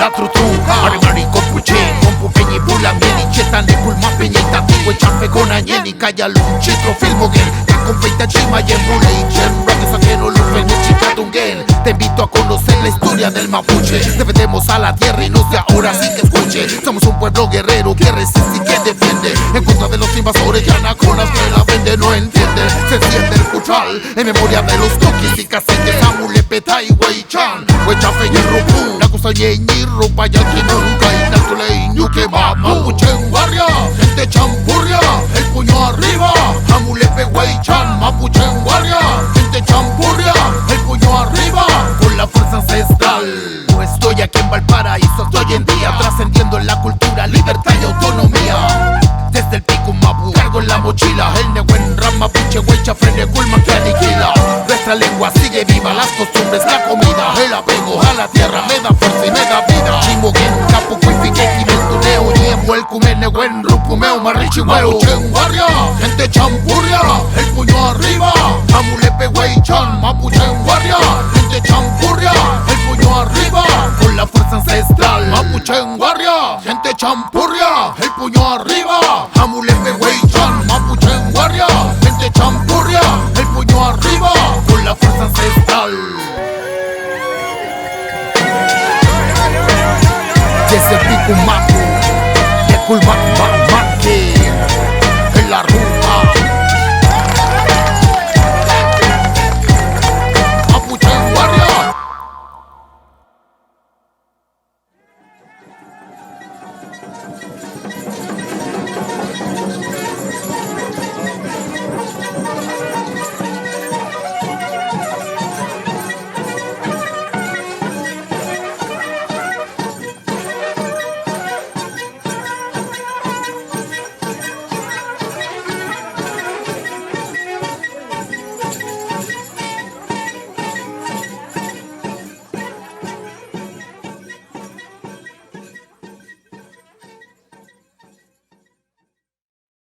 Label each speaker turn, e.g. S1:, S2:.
S1: la trutuja. Marimari con puchín, con pupeñi bulan yeni. Chetane kulma peñita, tigo chafe con añeni. Calla luchitro filmogen, que con feita chima y en bule y chen. Roques ajeno lupen y chicatungen. Te invito a conocer la historia del mapuche. Defendemos a la tierra y no de ahora sí que escuche. Somos un pueblo guerrero que resiste y que defiende. En contra de los invasores y anaconas que la venden, no entienden. Se siente el cultural en memoria de los toquis y caciques. Amule peta y Weichan, Wechafe y Rupu. La cosa ñeñi, rupa y aquí nunca. Y Natule y Ñuque Mapuche en guardia, gente champurria, el puño arriba. Amulepe Weichan, Mapuche en guardia, gente champurria, el puño arriba. Con la fuerza ancestral. No estoy aquí en Valparaíso, estoy en día trascendiendo en la cultura, libertad y autonomía. Desde el pico mapu, cargo en la mochila el Nehuen Ram Mapuche, Huecha, Frene, Culma que aniquila. Nuestra lengua sigue viva, las costumbres, la comida, el apego a la tierra me da fuerza y me da vida. Chimogen, Capu, Cuifique, Kimentuneo, Niemo, el Cume, Nehuen, Rupumeo, Marichihueo, Chenguarria, gente champurria, el puño arriba. Amulepe, Weichan, Mapuche en guardia, gente champurria, el puño arriba. Con la fuerza ancestral, Mapuche en guardia, gente champurria, el puño arriba. Amulepe Weichan, Mapuche en guardia, gente champurria, el puño arriba. Con la fuerza ancestral. Desde el pico mapu, de Culma Manque, en la ruta. Mapuche en guardia.